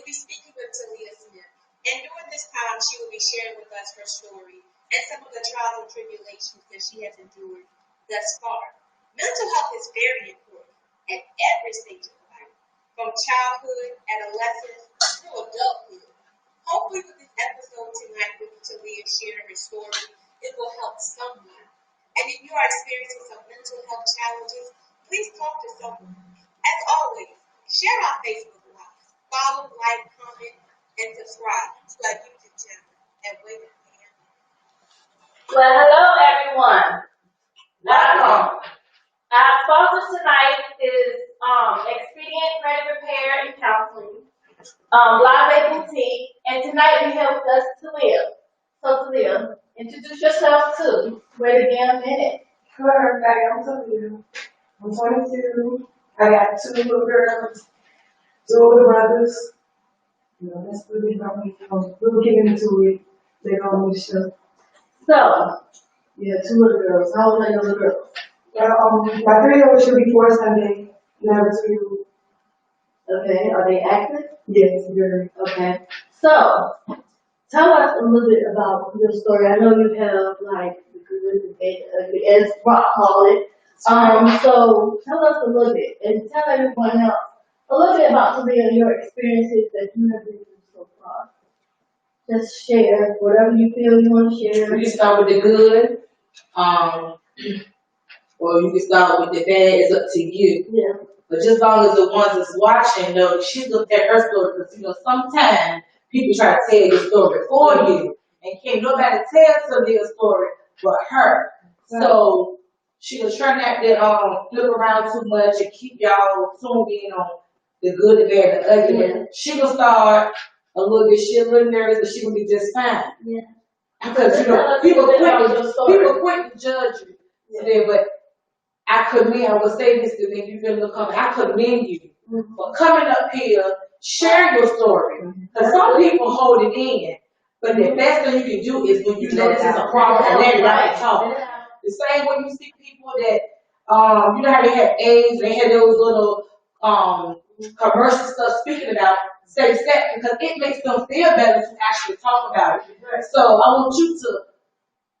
We'll be speaking with Talia Smith. And during this time, she will be sharing with us her story and some of the trials and tribulations that she has endured thus far. Mental health is very important at every stage of life, from childhood, adolescence, to adulthood. Hopefully, with this episode tonight with Talia sharing her story, it will help someone. And if you are experiencing some mental health challenges, please talk to someone. As always, share our Facebook Live, follow, like, comment, and subscribe to our YouTube channel at Wake Up. Well, hello everyone. Welcome. Our focus tonight is expedient credit repair and counseling, Live Boutique, and tonight we have with us Talia. So Talia, introduce yourself too. Wait again a minute. Hello everybody, I'm Talia. I'm 22. I got 2 little girls, 2 older brothers. You know, that's really about me. We'll get into it later on in the show. So, Yeah, 2 little girls. How old are your little girls? My 3-year-old should be 4 Sunday. Now 2. okay, are they active? Yes, very. Okay. So, tell us a little bit about your story. I know you have like the good, the bad, the ugly, as Rock call it. So tell us a little bit, and tell everyone else a little bit about Talia and your experiences that you have been through so far. Just share whatever you feel you want to share. You can start with the good, or you can start with the bad. It's up to you. Yeah. But just as long as the ones that's watching know, she looked at her story, because sometimes people try to tell your story for you, and can't nobody tell Talia's story but her. So she was trying not to flip around too much and keep y'all tuned in on the good, the bad, the ugly. Yeah. She will start a little bit, she a little nervous, but she will be just fine. Yeah. Because people quick to judge you today, but I would say this to me, if you feel the comment, I commend you for coming up here, share your story. Because some people hold it in, but the best thing you can do is when you know this is a problem and let it out and talk. The same way you see people that, you know how they have AIDS, they have those little commercial stuff speaking about safe sex, because it makes them feel better to actually talk about it. So I want you to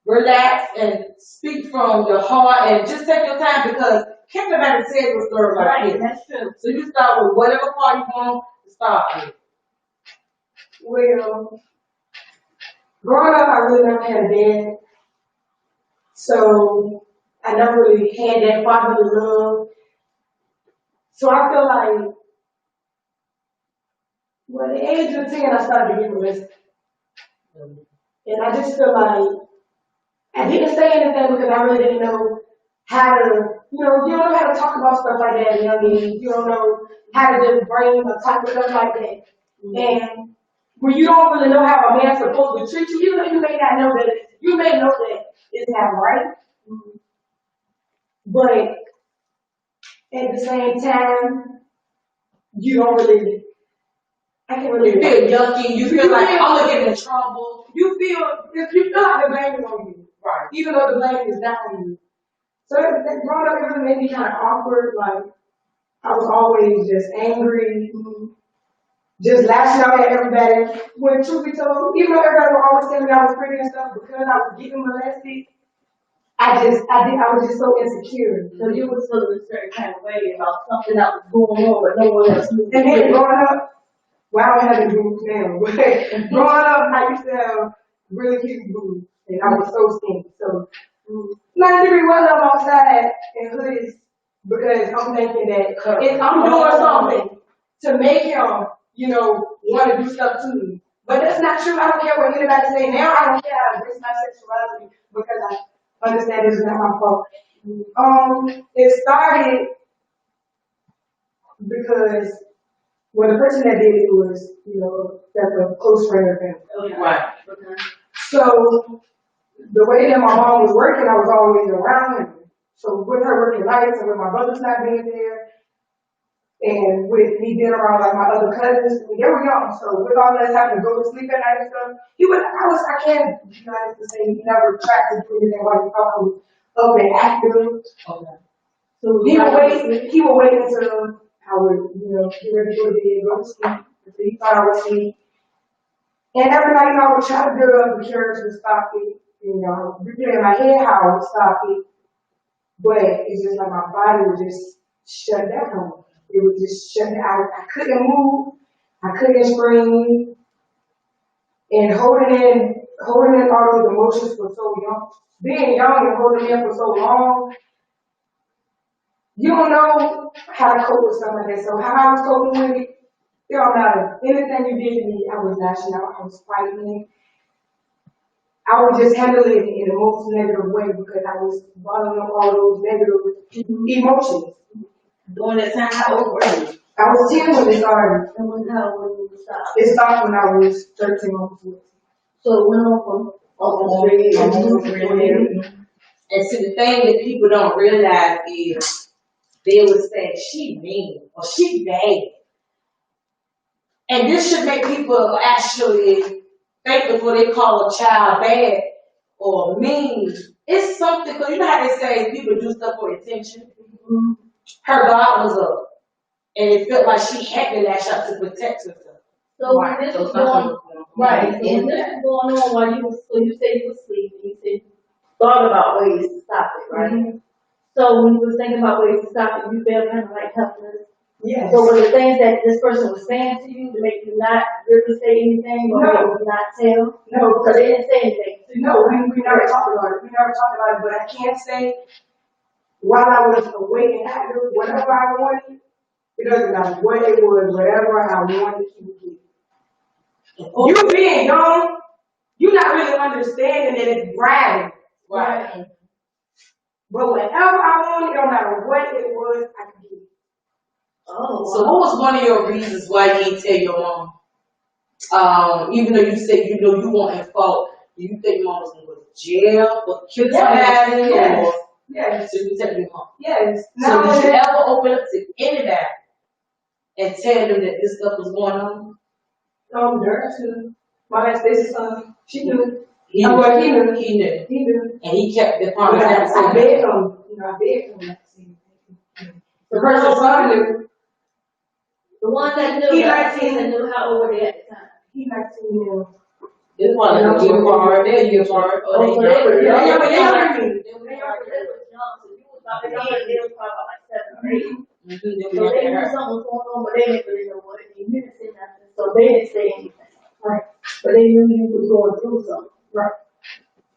relax and speak from your heart and just take your time, because can't nobody tell your story like this. That's true. So you start with whatever part you want to start with. Well, growing up, I really never had a dad. So I never really had that fatherly love. So I feel like, well, at the age of 10, I started to get molested. And I just feel like I didn't say anything because I really didn't know how to, you don't know how to talk about stuff like that at a young age. You don't know how to just bring or talk about stuff like that. And when you don't really know how a man's supposed to treat you, you may not know that, you may know that it's not right. But at the same time, you don't really, I can't really. You feel yucky, you feel like I'm gonna get in trouble. You feel like the blame is on you. Right. Even though the blame is not on you. So that growing up, it really made me kind of awkward. Like, I was always just angry, just lashing out at everybody. When truth be told, even though everybody would always tell me I was pretty and stuff, because I was getting molested, I was just so insecure. So you was feeling a certain kind of way about something that was going on, but no one else knew. And then growing up, well, I don't have any boobs now, but growing up, I used to have really cute boobs, and I was so skinny. So, 9 degree weather, I'm outside in hoodies because I'm thinking that if I'm doing something to make him, want to do stuff to me. But that's not true. I don't care what anybody say. Now I don't care how to embrace my sexuality because I understand this is not my fault. It started because the person that did it was, that's a close friend of him. Okay. Right. Okay. So the way that my mom was working, I was always around him. So with her working nights and with my brothers not being there, and with me being around like my other cousins, they were young, so with all us having to go to sleep at night and stuff, I can't be honest to say he never tried to do anything while he thought I was up and active. Okay. So he would wait until I would, get ready to go to bed, go to sleep. he thought I was asleep. And every night, I would try to build up the courage to stop it. Replay in my head how I would stop it. But it's just like my body would just shut down. It would just shut down. I couldn't move. I couldn't scream. And holding in all those emotions for so young, being young and holding in for so long, you don't know how to cope with something like that. So how I was coping with it, it don't matter. Anything you did to me, I was lashing out, I was fighting. I was just handling it in the most negative way because I was bottling up all those negative emotions. During that time, how old were you? I was 10 when it started. And when you stopped. It started when I was 13 or 14. So it went on from almost 3 years. And see, the thing that people don't realize is they would say, she mean, or she bad. And this should make people actually think before they call a child bad or mean. It's something, because you know how they say people do stuff for attention? Mm-hmm. Her guard was up. And it felt like she had to lash out to protect herself. So when this was going, right, so when this was going on while you said you were sleeping, you said you thought about ways to stop it, right? Mm-hmm. So when you were thinking about ways to stop it, you felt kind of like helpless. Yes. So were the things that this person was saying to you to make you not really say anything or make you not tell? No, because they didn't say anything. No, we never talked about it. We never talked about it, but I can't say while I was awake and active, whatever I wanted, it doesn't matter what it was, whatever I wanted to do. You being young, you're not really understanding that it's grabbing. Right. But whatever I wanted, no matter what it was, I could do. Oh, so what was one of your reasons why you didn't tell your mom? Even though you said you know you weren't at fault, do you think your mom was going to go to jail or kill somebody? Yes. Or yes. So you tell your mom? Yes. So did you ever open up to anybody and tell them that this stuff was going on? Darrin, my last baby's son, she knew. He knew. And he kept the promise. I begged him. I begged him not to say anything. The person's son knew. The one that knew, that knew how old were they at the time? He 19 now. This one like a year apart, they're a year apart. Oh, so they were young. They were younger than me. They were young, so you was about to they was probably about like 7 or 8. Mm-hmm. So they knew something was going on, but they didn't really know what it was. You didn't say nothing, so they didn't say anything. Right. But they knew you was going through something. Right.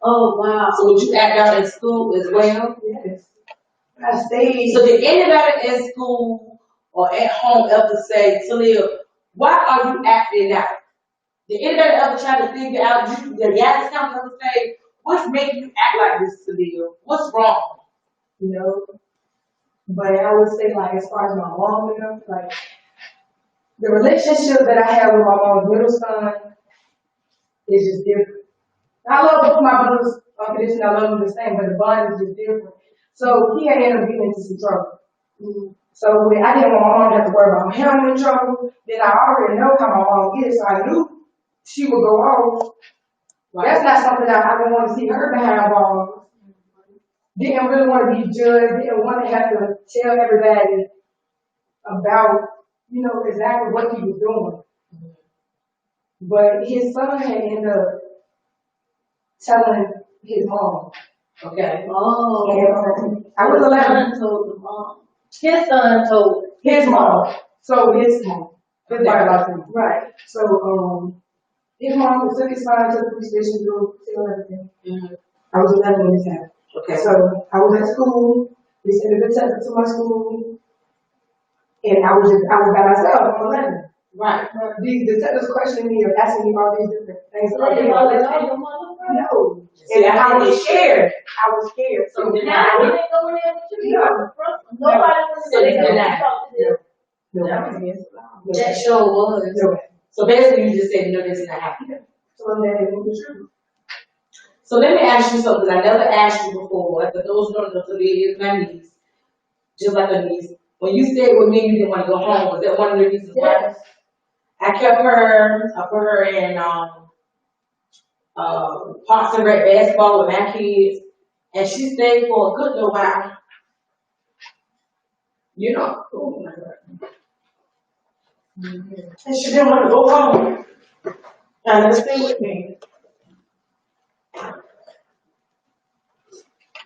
Oh, wow. So would you act out in school as well? Yes. I stayed. So did anybody in school or at home ever say, Talia, why are you acting out? Did anybody ever try to figure out, the guidance counselor ever say, what's making you act like this, Talia? What's wrong? But I would say, like, as far as my mom, like, the relationship that I have with my mom's middle son is just different. I love both my brothers unconditionally, I love them the same, but the bond is just different. So he had ended up getting into some trouble. Mm-hmm. So when I didn't want my mom to have to worry about him in trouble, then I already know how my mom is, so I knew she would go off. Right. That's not something that I didn't want to see her behind bars. Didn't really want to be judged, didn't want to have to tell everybody about, exactly what he was doing. Mm-hmm. But his son had ended up telling his mom. Okay. Oh. And, I was 11. Told the mom. His son told his mom. So his mom. His mom. Right. So, his mom took his son to the police station to tell everything. Mm-hmm. I was 11 when this happened. Okay. So I was at school. We sent a detective to my school. And I was by myself. I'm 11. Right. These detectives questioning me or asking me all these different things. No. And I was scared. So now they didn't go in there with you. Nobody was saying that. That sure was. So basically you just said, no, this is not happening. So let me ask you something I never asked you before. For those who don't know, Talia is my niece. Just like a niece. When you stayed with me, you didn't want to go home. Was that one of the reasons why? I kept her, I put her in Parks and Rec basketball with my kids, and she stayed for a good little while. Oh my God. And she didn't want to go home. And let's stay with me.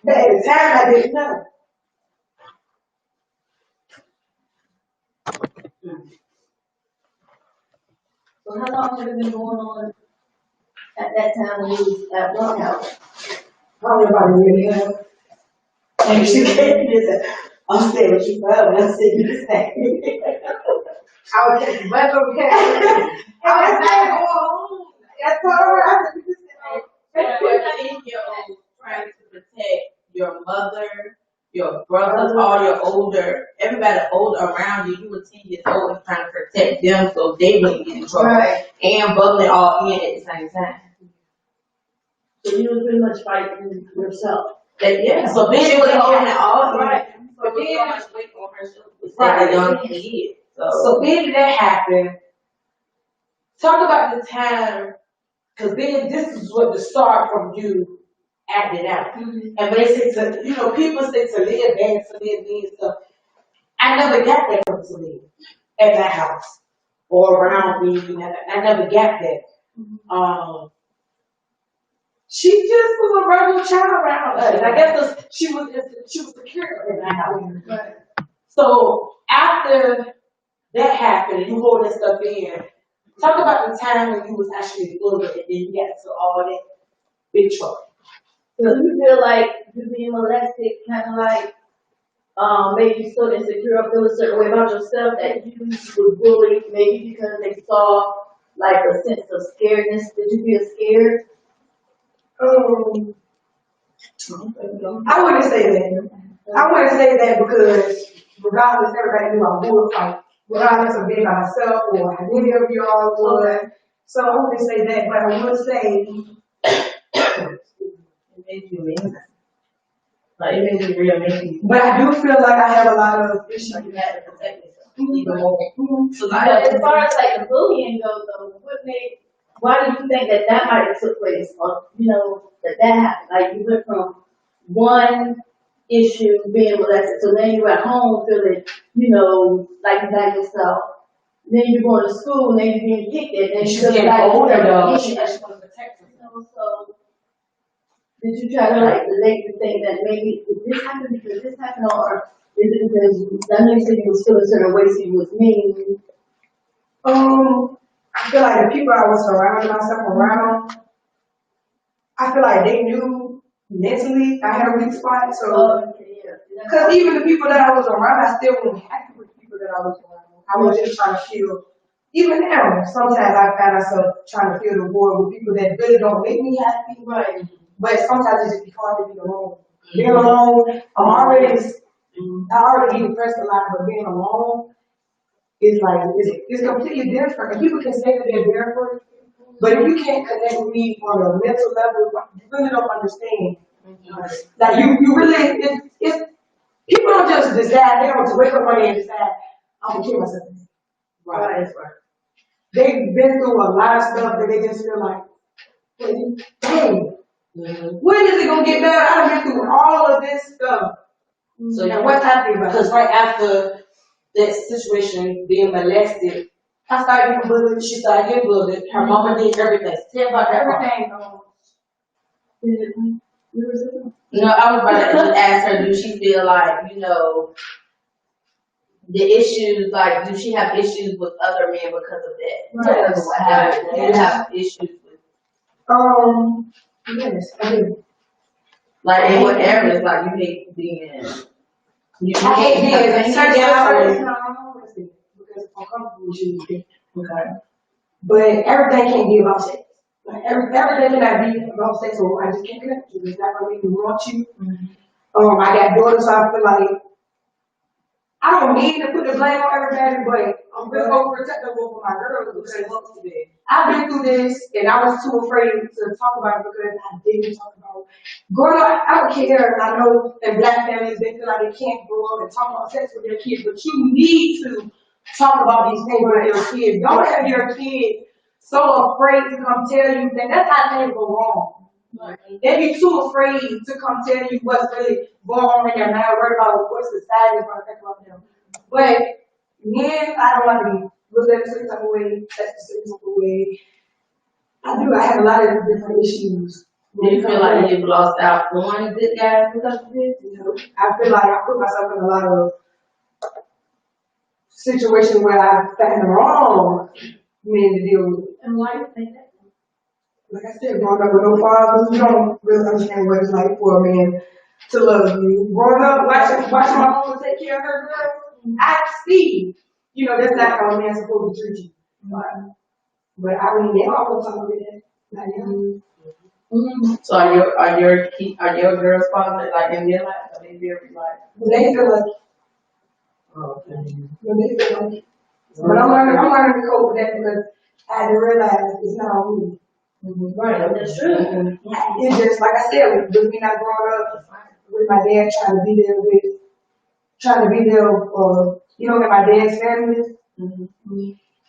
But at the time, I didn't know. So how long had it been going on at that time when you was at one house? Probably about a year and a half. And she came and said, I'm staying with you forever. And I said, you stay. I was just, that's okay. I was like, oh, I told her, I said, you stay. You're 10-year-old trying to protect your mother, your brothers, all your older, everybody old around you. You were 10 years old and trying to protect them so they wouldn't get in trouble. Right. And bubbling all in at the same time. So you was pretty much fighting yourself. Yeah. So then she was holding it all Right. But then so much weight on her shoulders. Right. A young kid. So then that happened. Talk about the time, because then this is what the start from you acting out. And when they say to, people say to live and to live and stuff. I never got that from to live at my house or around me. I never got that. She just was a regular child around us. And I guess she was secure in my house. Right. So after that happened, and you hold that stuff in. Talk about the time when you was actually little and then you got into all that big trouble. So you feel like you being molested kind of like made you so insecure or feel a certain way about yourself that you were bullied maybe because they saw like a sense of scaredness? Did you feel scared? I wouldn't say that. I wouldn't say that because regardless, everybody knew I would fight. Regardless of being by myself or any of y'all would. So I wouldn't say that, but I would say it made you mean. Like it made you real mean. but I do feel like I have a lot of issues. You had to protect yourself even more. So But as far as like the bullying goes, though, why do you think that might have took place? Or that happened? Like you went from one issue being molested, so then you're at home feeling, like you got yourself. Then you're going to school, then you're being kicked at, then She's you're getting like older though. She just wants to protect herself. So did you try to like relate the thing that maybe this happened because this happened, or is it because I know you said you was feeling certain ways he was mean? I feel like the people I was surrounding myself around, I feel like they knew mentally I had a weak spot. So, because even the people that I was around, I still wasn't happy with the people that I was around. I was just trying to feel, even now, sometimes I find myself trying to feel the war with people that really don't make me happy. Right. But sometimes it's just hard to be alone. Being alone, I already get depressed a lot, but being alone is like, it's completely different. And people can say that they're there for you, but if you can't connect with me on a mental level, you really don't understand. Like you really, it's people don't just decide, they don't just wake up one day and decide, I'm gonna kill myself. Right, that's right. They've been through a lot of stuff that they just feel like, dang, when is it gonna get better? I've been through all of this stuff. So now what's happening about it? Because right after that situation, being molested, I started getting bullied. she started getting bullied. Her mama did everything. Tell about that. Everything. No, I was about to just ask her, do she feel like, the issues, like, do she have issues with other men because of that? Right. Because of what happened? Do you have issues with, Yes, I do. like, in what areas, like, you hate being in? I hate being in certain areas. areas. No, I don't want to see because I'm comfortable with you. Okay. But everything can't be about sex. Like everything cannot be about sex, or I just can't connect with you. It's not gonna make me want you. I got daughters, so I feel like I don't mean to put the blame on everybody, but I'm real overprotective over my girls because I've been through this and I was too afraid to talk about it because I didn't talk about it. Growing up, I don't care. I know in black families they feel like they can't grow up and talk about sex with their kids, but you need to talk about these things with your kids. Don't have your kids so afraid to come tell you that that's how things go wrong. They be too afraid to come tell you what's really going on in their mind, worried about what society is going to think about them. But men, I don't want to be look at a certain type of way, text a certain type of way. I have a lot of different issues. Do you feel like you've lost out on good guys because of this? You know, I feel like I put myself in a lot of situations where I found the wrong men to deal with. And why do you think that? Like I said, growing up with no fathers, you don't really understand what it's like for a man to love you. Growing up, watching my mom take care of her girl, I see, you know, that's not how a man's supposed to treat you. But I mean, they all talk about that. Like, So are your girls' father like in their life? Are they very like? they feel like, Okay. they feel like. But I'm learning to cope with that because I had to realize it's not on me. Right, that's true. It's just like I said, with me not growing up with my dad trying to be there you know, in my dad's family.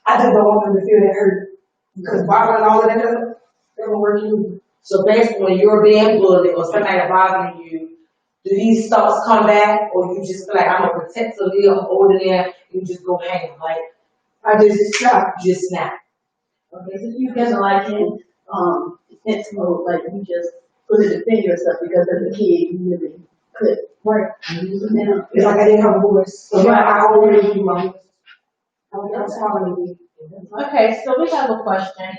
I just don't want them to feel that hurt. Because bottling all of that up, that won't work either. So basically, when you're being bullied or somebody bothering you, do these thoughts come back, or you just feel like I'm gonna protect a little older than you just go hang like I just stop. just snap? Okay, so you guys are like in defense mode, like you just put it defend yourself because as a kid you really could. Right. Now, It's like I didn't have a voice. So now I already do my voice. I'm smiling with you. Okay, so we have a question.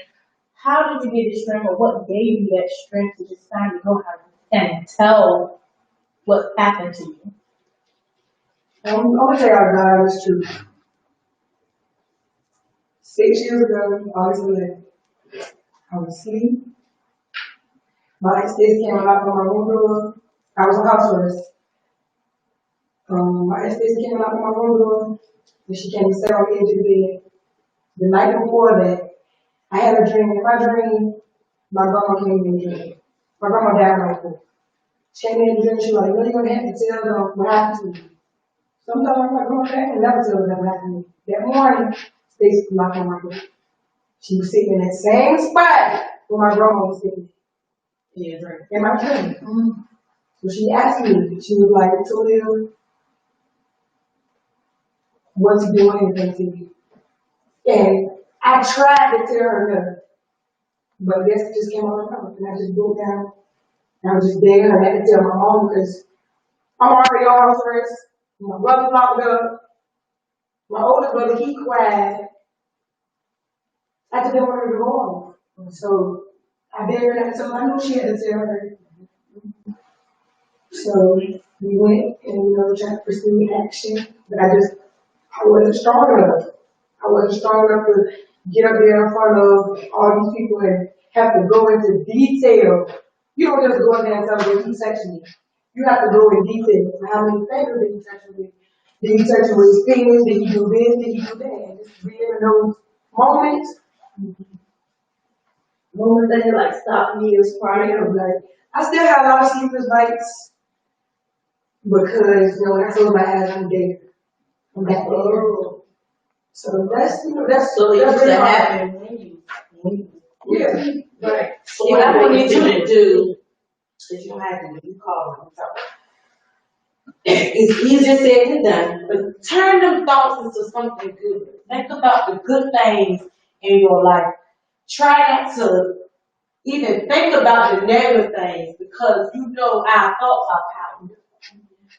How did you get the strength, or what gave you that strength to just finally know how to and tell what happened to you? I'm gonna tell y'all the honest truth. 6 years ago, August 11th, I was asleep. My ex-sis came and knocked on my room door. I was on house arrest. My ex-sis came and knocked on my room door, and she came and sat on the edge of the bed. The night before that, I had a dream. In my dream, my grandma came in the dream. My grandma died right before. She came in the dream, she was like, what are you gonna have to tell them what happened to you? Sometimes I'm like, grandma, I can never tell them what happened to me. That morning, Stacy knocked on my door. She was sitting in that same spot where my grandma was sitting. In my dream. So she asked me, she was like, Toledo, what's he doing anything to you? And I tried to tell her no, but this just came out of my mouth, and I just broke down. And I was just begging her not to tell my mom because I'm already on house arrest. My brother locked up. My oldest brother, he cried. I just didn't want her to go on. So I begged her not to tell her. I knew she had to tell her. So we went and tried to pursue action, but I wasn't strong enough. I wasn't strong enough to get up there in front of all these people and have to go into detail. You don't just go in there and tell them he touched me. You have to go in detail. How many fingers did he touch me? Did he touch me with his fingers? Did he do this? Did he do that? And just be in those moments. moments that had like stopped years prior. Like, I still have a lot of sleepless nights because when I close my eyes, I'm there. I'm back there. So that's So it used to happen when you. Yeah. Right. So what I want you to do is you have to you call them. It's easier said than done, but turn them thoughts into something good. Think about the good things in your life. Try not to even think about the negative things because you know our thoughts are powerful.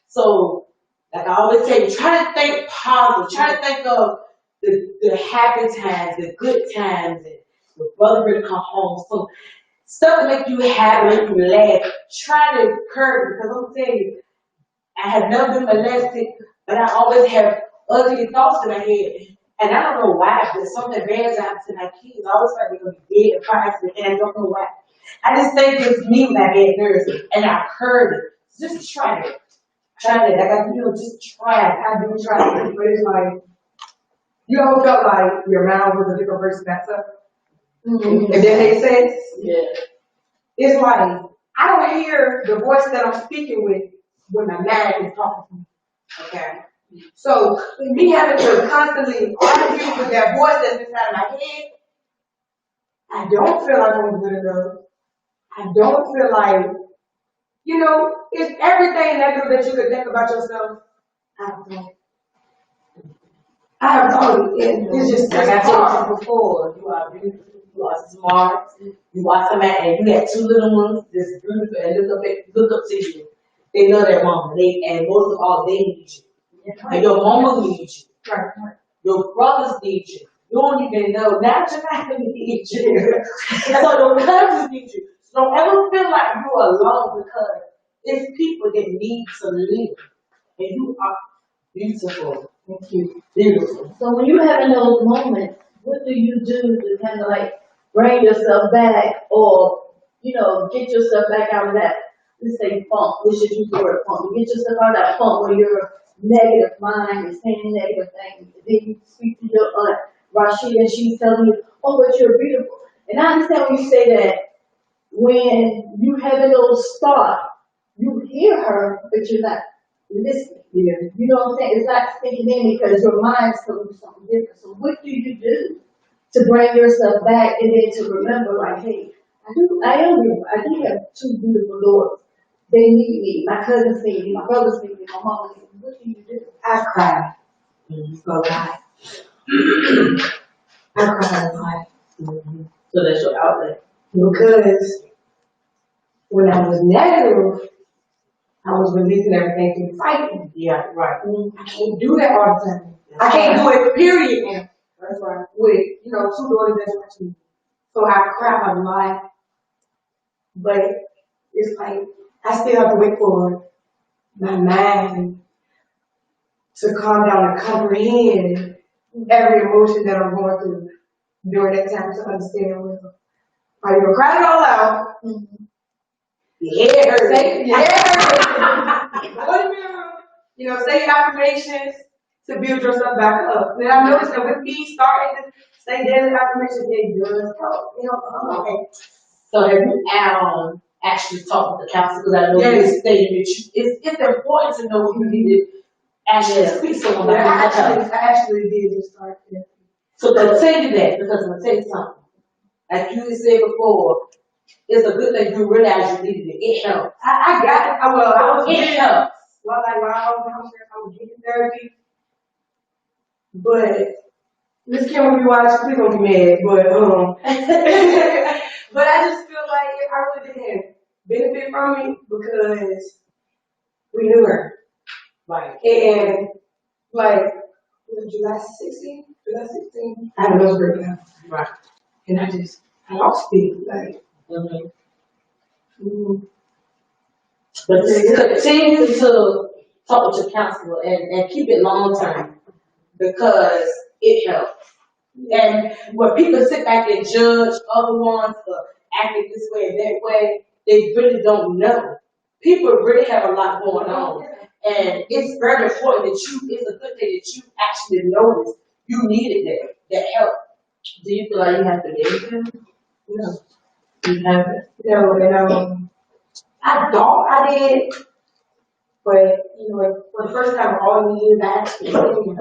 So, like I always say, try to think positive. Try to think of the happy times, the good times, and your brother really come home. So, stuff to make you happy, make you laugh. Try to encourage because I'm telling you, I have never been molested, but I always have ugly thoughts in my head. And I don't know why, but something bad's happened to my kids. I always thought they're going to be dead or cry, and I don't know why. I just think it's me with my bad nerves, and I heard it. Just try it. Try it. Like just try it. I do try it, but it's like, you ever felt like your mouth was a different person that's up? If that makes sense? Yeah. It's like, I don't hear the voice that I'm speaking with when my mind is talking to me. Okay? So, me having to constantly argue with that voice that's inside my head, I don't feel like I'm good enough. I don't feel like, it's everything negative that you could think about yourself. I don't know. I have told you, it's just, Like I it's told hard. you before, you are beautiful, you are smart, you are somebody, and you got two little ones that's beautiful and look up to you. They love their mama. And most of all, they need you. And your mama needs you. Right. Your brothers need you. You don't even know. Now your family needs you. So your cousins need you. So don't ever feel like you're alone because it's people that need to live. And you are beautiful. Thank you. Beautiful. So when you're having those moments, what do you do to kind of like bring yourself back or, get yourself back out of that, let's say funk, we should use the word funk. You get yourself out of that funk where your negative mind is saying negative things. And then you speak to your aunt, Rashida, and she's telling you, oh, but you're beautiful. And I understand when you say that when you having those thoughts, you hear her, but you're not listening. Yeah. You know what I'm saying? It's not sinking in because your mind's telling you something different. So what do you do to bring yourself back and then to remember, like, hey, I am beautiful. I do have two beautiful daughters. They need me. My cousins need me. My brothers need me. My mom needs me. What do you do? I cry. A lot. I cry a lot. So that's your outlet. Because when I was negative, I was releasing everything through fighting. Yeah, right. I can't do that all the time. I can't do it, period, now. That's right. With, two daughters that's watching me. So I cry a lot. But it's like, I still have to wait for my mind to calm down and comprehend every emotion that I'm going through during that time to understand, well, are you gonna cry it all out? Yeah, it hurts. Yeah, it hurts. Go to the mirror, say your affirmations to build yourself back up. Then I noticed that with me starting to say daily affirmations, it does help. Okay. So have you actually talked with the counselor? Because I know you stated that it's important to know you need to actually speak to someone Yeah, about I actually did just start. Yeah. So continue that because I'm gonna tell you something. Like you said before, it's a good thing you realize you needed it. It helps. I got it. I was It helps. Well, like when I was downstairs, I was getting therapy. But Miss Kim will be watching, please don't be mad. But I just feel like I really didn't benefit from it because we knew her. Right. And like July 16th, I had a nose breakdown. Right. And I lost it. Like, But continue to talk with your counselor and keep it long term because it helps. And when people sit back and judge other ones for acting this way and that way, they really don't know. People really have a lot going on. And it's very important it's a good thing that you actually notice you needed that help. Do you feel like you have to date him? no. You haven't? No, and I thought I did, but for the first time in all these years, I actually didn't.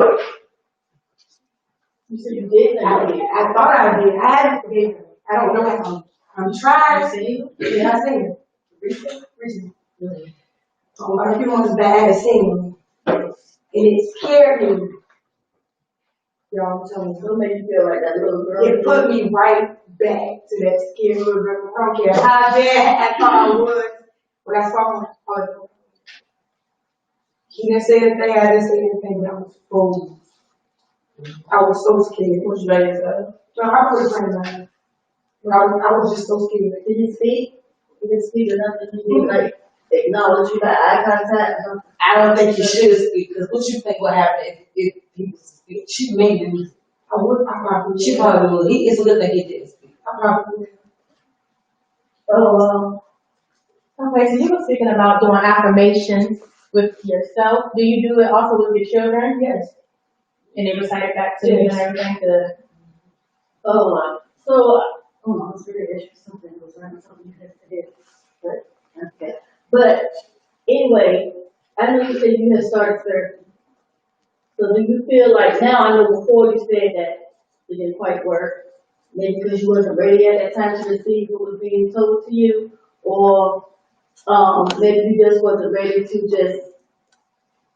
You said you did that. I thought I did. I hadn't forgiven her. I don't know how. I'm trying. Yeah, I sing it. Recently. A few months back, I had singing, and it scared me. Y'all, I'm telling you, It'll make you feel like that little girl. it put me right back to that scared little girl. I don't care how bad I thought I was when I saw my father. He didn't say anything, I didn't say anything, but I was frozen. I was so scared. What you made yourself? No, I was trying to. I was just so scared. Did you speak? You didn't speak enough to me, like, acknowledge you got eye contact. I don't think you should speak because what you think will happen if people speak? She made him. I probably She probably would. It's a good thing he didn't speak. I probably would. Oh, okay, so you were speaking about doing affirmations with yourself. Do you do it also with your children? Yes. And they recite it back to you and everything to... It's very interesting. Something you had to do. But, okay. But, anyway, I know you said you had started therapy. So do you feel like now, I know before you said that it didn't quite work, maybe because you wasn't ready at that time to receive what was being told to you, or maybe you just wasn't ready to just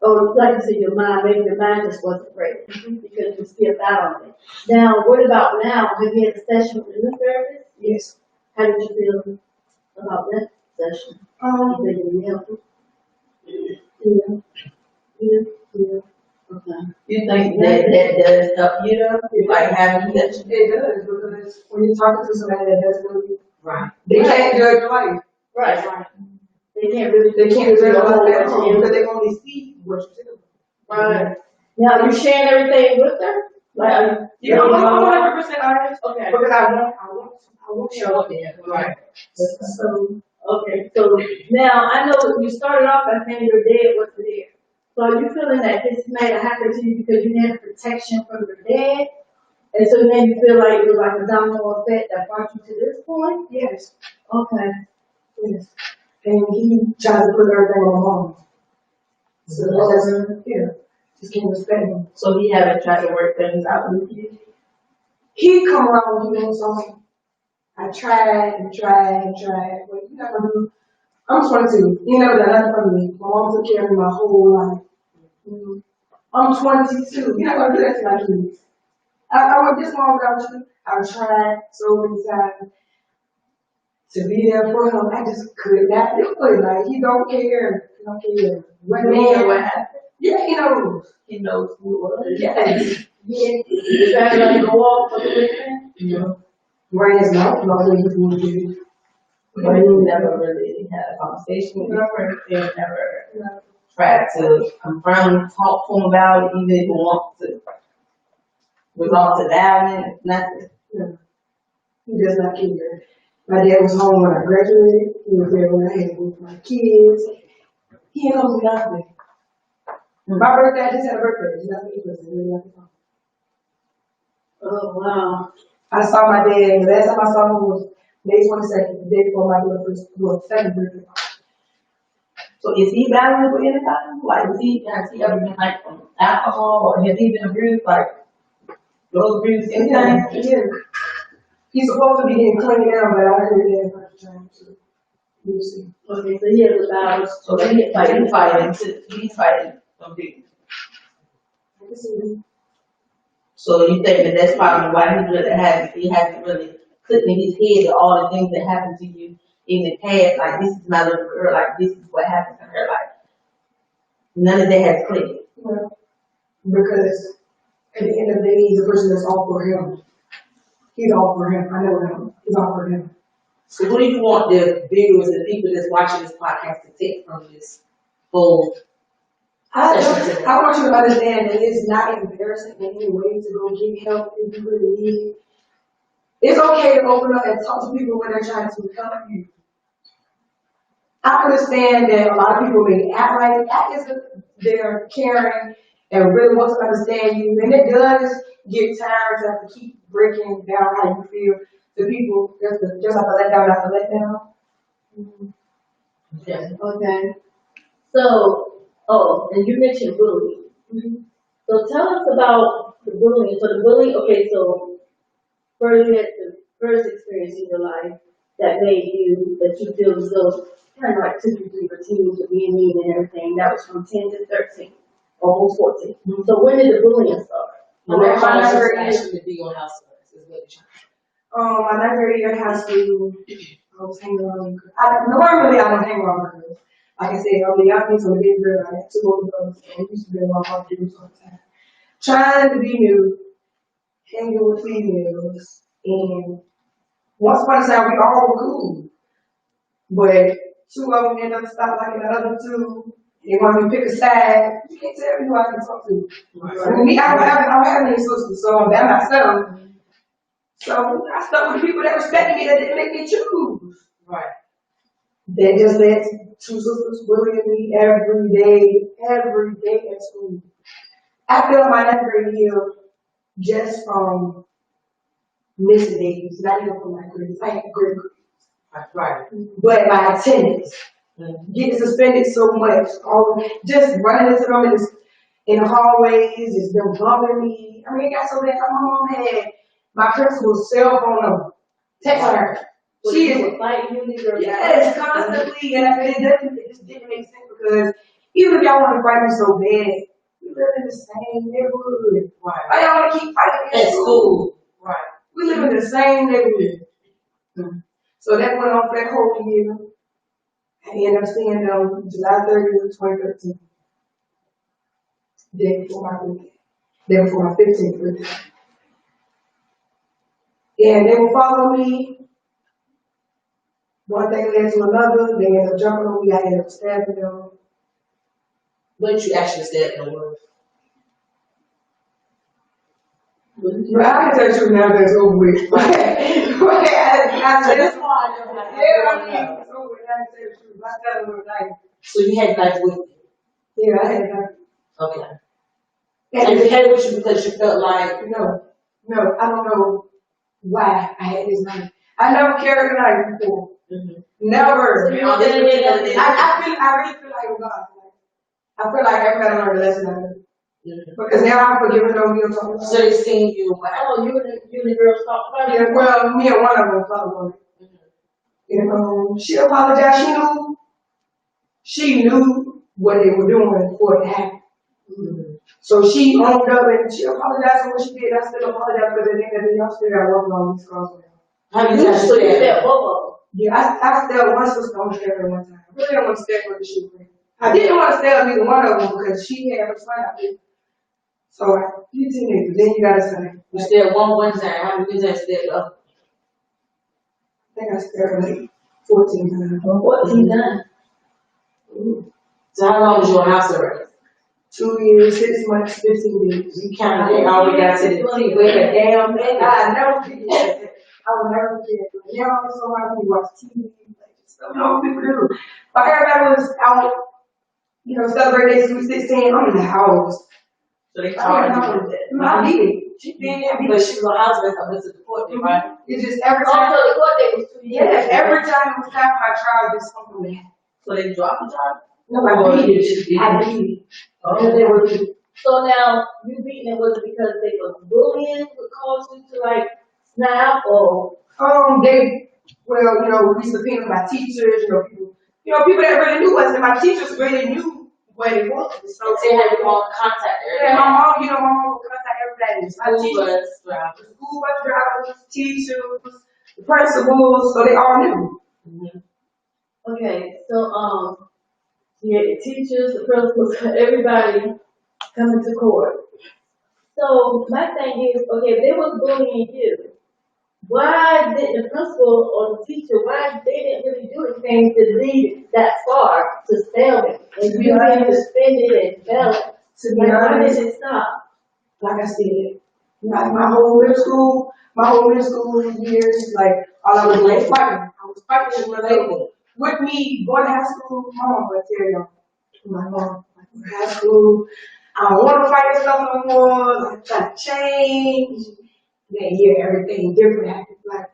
or like you said, your mind, maybe your mind just wasn't great because you skipped out on it. Now, what about now? Have you had a session with the new therapist? Yes. How did you feel about that session? You think it really helped you? Yeah. Okay. You think that does help you though? Like having that? It does, because when you're talking to somebody that doesn't know you, Right. they can't judge your life. Right. They can't They can't judge your life whole because they only see what you do. Right. Now, you sharing everything with her? Like, Yeah, I'm 100% honest. Okay. Because I want to show up there. Right. So, okay, so now I know you started off by saying your dad wasn't there. So are you feeling that this may have happened to you because you had protection from your dad? And so then you feel like it was like a domino effect that brought you to this point? Yes. Okay. Yes. And he tries to put everything on my mom. So that's, yeah, just can't respect him. So he haven't tried to work things out with you? He come around when he wants something. I tried and tried and tried. But you never do. I'm 22. He never done nothing for me. My mom took care of me my whole life. I'm 22. You're not gonna do that to my kids. I went this long without you. I've tried so many times to be there for him. I just could not do it. Like, he don't care. He don't care. What What happened? Yeah, he knows. He knows who it was. Yes. Yeah. You trying to let it go off for the weekend? Yeah. Right as not what he would do. But you never really had a conversation with her. You never tried to confront, talk to him about it, even if you want to. Resort to violence, nothing. No. He does not care. My dad was home when I graduated. He was there when I had with my kids. He knows me nothing. My birthday, I just had a birthday. It's nothing equal. Oh, wow. I saw my dad, the last time I saw him was May 22nd, the day before my second birthday. So is he violent with anybody? Like, has he ever been like from alcohol, or has he been abused, like, those abuse anything? Yeah. He's supposed to be getting cleaned down, but I heard that for the time, so we'll see. Okay, so he has a battle. So he's fighting abuse. So you think that that's probably why he hasn't really put in his head all the things that happened to you in the past, like this is my little girl, like this is what happened to her, like none of that has clicked. Yeah. Because at the end of the day, he's a person that's all for him. He's all for him. I know him. He's all for him. So what do you want the viewers, the people that's watching this podcast to take from this whole session? I want you to understand that it's not embarrassing in any way to go get help if you really need it. It's okay to open up and talk to people when they're trying to help you. I understand that a lot of people may act as if they're caring and really want to understand you, and it does get tired to have to keep breaking down how you feel to people just have to let down after let down. Yeah. Okay. So, and you mentioned bullying. So tell us about the bullying. So the bullying, okay, so first you had the first experience in your life that made you, that you feel as though kind of like took you through your teens of being mean and everything. That was from 10 to 13, almost 14. So when did the bullying start? My ninth grade year in high school, I was hanging around. Normally I don't hang around girls. Like I said, I'm the youngest, I'm a big girl. I had two older brothers, and we used to be around my kids all the time. Trying to be new, hanging with females, and once upon a time we all were cool. But two of them ended up stopping liking the other two. They want me to pick a side. You can't tell me who I can talk to. I mean, I don't have any sisters, so I'm by myself. So I stuck with people that respected me, that didn't make me choose. Right. That just led to two sisters bullying me every day at school. I failed my 9th grade year just from missing days, not even from my grades. I had great grades. Right. But my attendance, getting suspended so much, just running into them in the hallways, just them bumping me. I mean, it got so bad. My mom had my principal's cell phone number. Text her. She is fighting you, yes, constantly, and it just didn't make sense because even if y'all want to fight me so bad, we live in the same neighborhood. Right. Why y'all want to keep fighting At school. Right. We live in the same neighborhood. So that went on for that whole year. I ended up seeing them July 30th, 2013. Day before my birthday. Day before my 15th birthday. And they would follow me. One thing led to another. They ended up jumping on me. I ended up stabbing them. But you actually said the word. But I can tell you now that it's over with. I said, That's why I never had to it's over with. I can tell you the truth. I tell them like, So you had knife with you. yeah, I had that. Okay. And you had it with you because you felt like, No, I don't know why I had this knife. I never carried a knife before. Never. I really feel I feel like God. I feel like everybody learned a lesson out of it. Because now I'm forgiving them. We'll talk about so they seen you. Oh, you and the girls talk about it? yeah, well, me and one of them followed it. And she apologized. She knew what they were doing before it happened. So she owned up and she apologized for what she did. I still apologize because at the end of the day, y'all still got working on these scars. How many times So you you said both Yeah, I stabbed one sister on the shoulder one time. I really don't want to stab her the shoe. I didn't want to stab either one of them because she had her son out there. So you teenagers, then you gotta say. You stabbed one time. How many times you stabbed the other? I think I stabbed like 14 times. 14 times. So how long was your house arrest? 2 years, 6 months, 15 days. You counted it already got to the T. Wait a damn minute. I never forget that. I will never forget. You know, so many people watch TV, like stuff. You know what people do. But everybody was out, celebrating their Sweet 16. I'm in the house. So they charged you with that. I beat it. She did it. But she was on house arrest. I went to the court, right? It's just every Also, time. the court date was 2 years. Yeah, every time it was time for my trial, just something would happen. So they dropped the charge? No, I beat it. I beat it. And they were beat. So now, you beating it, was it because they were bullying, would cause you to like snap, or? We subpoenaed my teachers, people that really knew us, and my teachers really knew what it was. So They had you on contact yeah, my mom would contact everybody. My School teachers, bus driver. the school bus drivers, teachers, the principals, so they all knew. Okay, so, yeah, the teachers, the principals, everybody coming to court. So my thing is, okay, if they was bullying you, why didn't the principal or the teacher, why they didn't really do anything to lead that far to spell it? And you had to spin it and spell it. To be Like, why honest, did it stop? like I said, like my whole middle school years, like all I was doing was fighting. I was fighting with my label. With me going to high school, my mom would tell y'all, my mom, like high school, I don't want to fight this stuff no more. Like trying to change. Then everything different happened. Like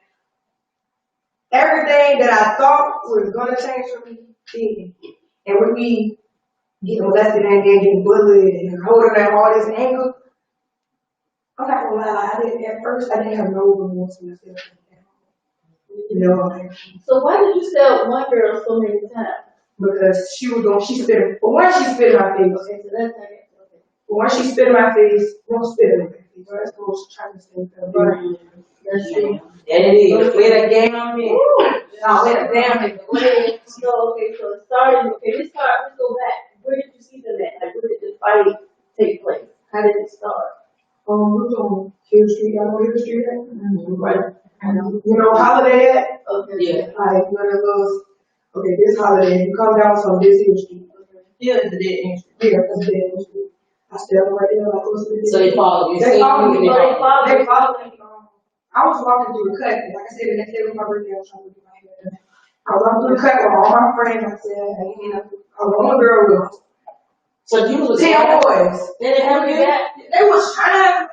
everything that I thought was gonna change for me did. And with me getting molested and then getting bullied and holding that all this anger, I'm not gonna lie, at first I didn't have no remorse for myself. So why did you sell one girl so many times? Because she spit, but once she spit in my face, Okay, so that's not it. Okay. but once she spit in my face, don't spit in my face. That's what she's trying to say. That's true. And it is. Wait a damn minute. No, wait a damn minute. So, okay, so it started, let's go back. Where did you see them at? Like, where did the fight take place? How did it start? We was on Hill Street. Y'all know Hill Street, right? Holiday at? Okay. Yeah. Like, when it was, this holiday, you come down from this Hill Street. Yeah, it's the dead end. Yeah, that's the Hill Street. I stepped right there, like, what's the So they followed you. They followed me. They followed me. I was walking through the cut. Like I said, the next day was my birthday. I was trying to do my hair. I was walking through the cut with all my friends. I said, I was on the girl with So you was 10 boys. They didn't have you back? They was trying.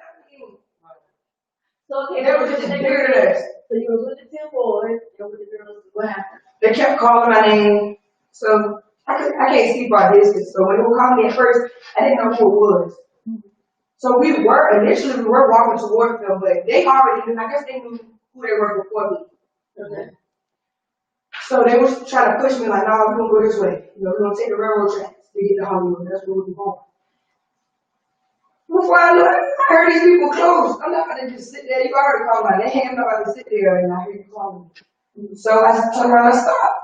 So, okay, They were just bigger than us. So you were with the 10 boys, and with the girls, what happened? They kept calling my name. So I can't speak about distance. So when they were calling me at first, I didn't know who it was. So initially we were walking towards them, but they already knew, I guess they knew who they were before me. Okay. So they was trying to push me like, no, we're gonna go this way. We're gonna take the railroad tracks. get to Hollywood. That's where we going. Before I knew it, I heard these people close. I'm not gonna just sit there. You already called my name. I'm not gonna sit there and I hear you calling me. So I turned around and stopped.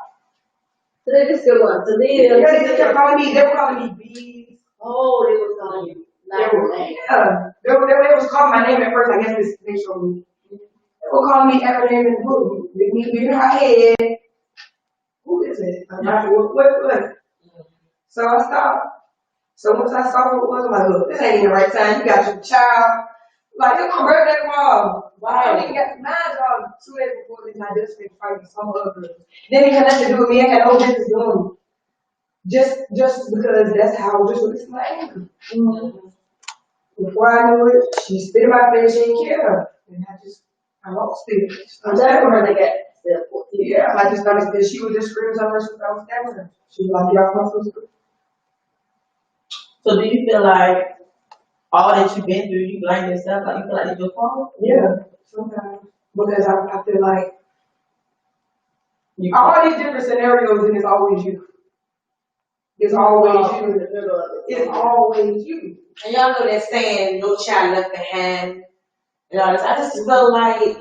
So they just still want to leave. Yeah, they just kept calling me. They were calling me B. Oh, they was calling you. Not your name. Yeah. They was calling my name at first. I guess they showed me. They were calling me every name in the book. With me in her head. Who is it? I'm not sure what. So I stopped. So once I saw what it was, I'm like, look, this ain't the right time. You got your child. Like, it's my birthday tomorrow. I don't even got my job 2 days before this. I just been fighting some other. Then it had nothing to do with me. I had no business doing it. Just because that's how just released my anger. Before I knew it, she spit in my face, she didn't care. And I lost it. I'm never gonna get the 14. Yeah, I just understood she was just screaming so much because I was stabbing her. She was like, y'all come so scream. So do you feel like all that you've been through, you blame yourself, like you feel like it's your fault? Yeah, sometimes. Because I feel like all these different scenarios and it's always you. It's always you in the middle of it. It's always you. And y'all know that saying, no child left behind. And all this. I just felt like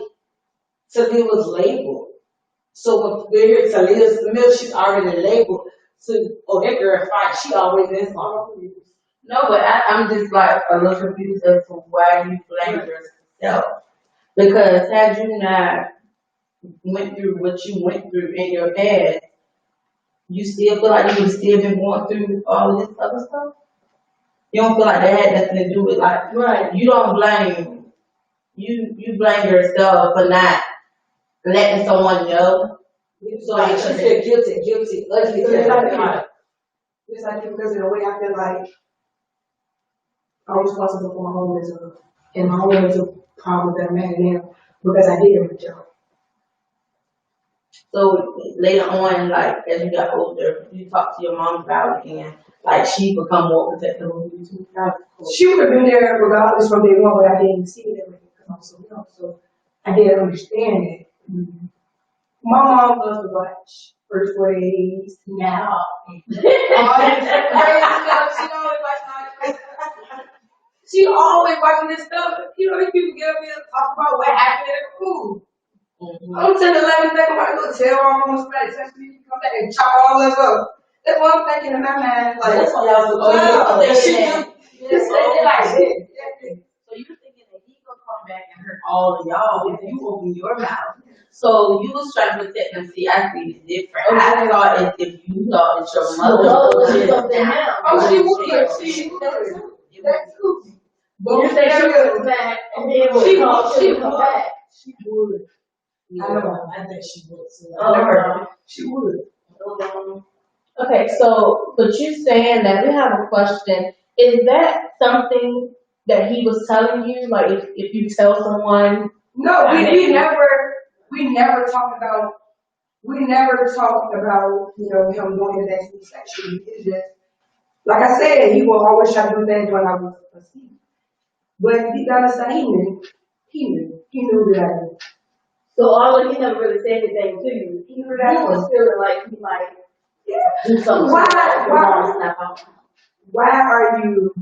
Talia was labeled. So when we're here, Talia's familiar, she's already labeled. So, oh, that girl fight, she always in some. No, but I'm just like a little confused as to why you blame yourself. Because had you not went through what you went through in your past, you still feel like you would still been going through all this other stuff? You don't feel like that had nothing to do with like, right, you don't blame, you blame yourself for not letting someone know. So like, she feel guilty, ugly. It's like because in a way I feel like I'm responsible for my home mental, and my home mental problem that I'm having now because I did a good job. So later on, like as you got older, you talk to your mom about it, and like she become more protective of you too. She would have been there regardless from day one, but I didn't see it that way because I'm so young. So I didn't understand it. Mm-hmm. My mom loves to watch First 4 Days now. All these crazy stuff. She always watching this stuff. You know, these people get up here and talk about what happened at the school. I'm 10, 11 seconds, I'm going to tell her I'm going to text me, come back and chop all this up. That's what I'm thinking in my mind. Like, that's what y'all So you thinking that he gonna come back and hurt all of y'all if you open your mouth. So you was trying to protect them. See, I see it different. I thought if you thought that your mother was something else. Oh, she would. She would. That's cool. But You say she was back, and then she would come back. She would. I think she would. She would. Okay, so, but you saying that, we have a question. Is that something that he was telling you? Like, if you tell someone? No, we never talked about, you know, him going to that sexually. It's just, like I said, he will always try to do things when I was asleep. But deep down inside, he knew that I knew. So although he never really said anything to you, he was feeling like he might do something. Why are you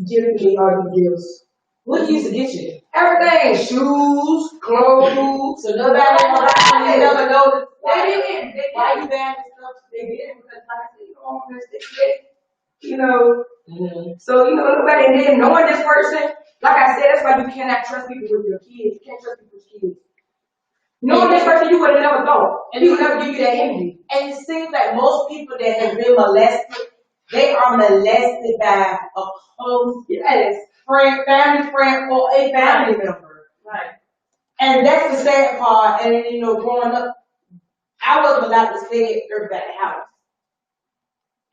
giving me all the gifts? What he used to get you? Everything, shoes, clothes. So nobody never noticed. They didn't. Why you bad stuff? They didn't because like I said, you don't want to you know. Mm-hmm. So you know nobody. And then knowing this person, like I said, that's why you cannot trust people with your kids. You can't trust people's kids. Knowing this person, you would have never thought. And he would never give you that energy. And it seems like most people that have been molested, they are molested by a close friend, family friend, or a family member. Right. And that's the sad part. And you know, growing up, I wasn't allowed to stay at everybody's house.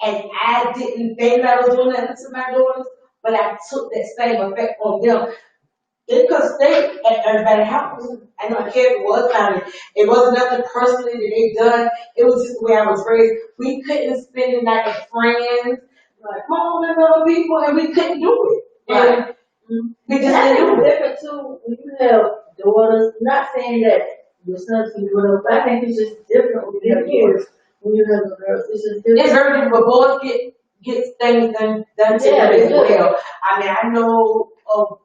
And I didn't think that I was doing that to my daughters, but I took that same effect on them. They could stay at everybody's house. I don't care if it was family. It wasn't nothing personally that they done. It was just the way I was raised. We couldn't spend the night with friends, like home and other people, and we couldn't do it. Right. We just didn't do it. Different too when you have daughters. Not saying that your sons can do it, but I think it's just different when you have kids. When you have girls, it's just different. It's very different. But boys get gets things done to Yeah, them they as do. well. I mean, I know of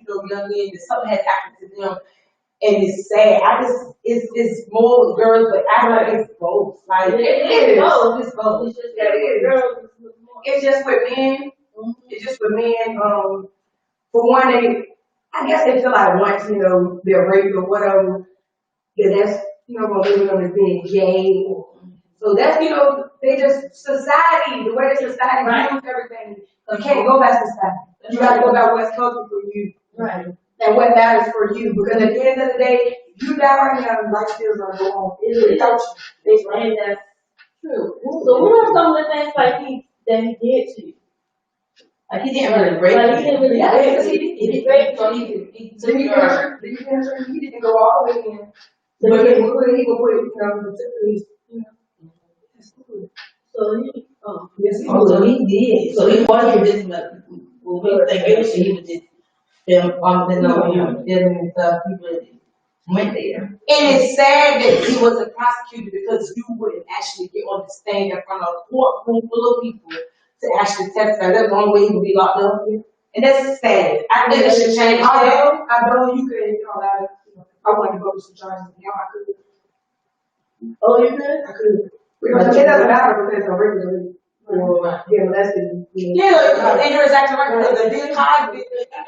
young men that something has happened to them, and it's sad. It's more with girls, but I know it's both. Like It it is. is both. It's both. It's just that with girls, it's more. It's just with men. It's just with men. For one, I guess they feel like once, they're raped or whatever, that's, gonna label them as being gay. So that's, they just, society, the way that society views everything, you can't go by society. You gotta go by what's healthy for you. Right. And what matters for you. Because at the end of the day, you die right now, life still gonna go on. Without you. And that's true. So what are some of the things that he did to you? Like he didn't really break Like he didn't really Yeah, rape because you. he raped so you. he Did he answer? He didn't go all the way in. So But he- he would put, So he, oh. yes, he Oh, so would. he did. So he wasn't just when we think he was just them on dealing with stuff. He went there. And it's sad that he wasn't prosecuted because you wouldn't actually get on the stand in front of a courtroom full of people to actually testify. That's the only way he would be locked up. And that's sad. I think it should change. I know you could, I wanted to go to some charges now. I could. Oh, you good? I could. Because it doesn't matter because I'm regularly or getting molested. Yeah, and you're exactly right. Because the Bill Cosby,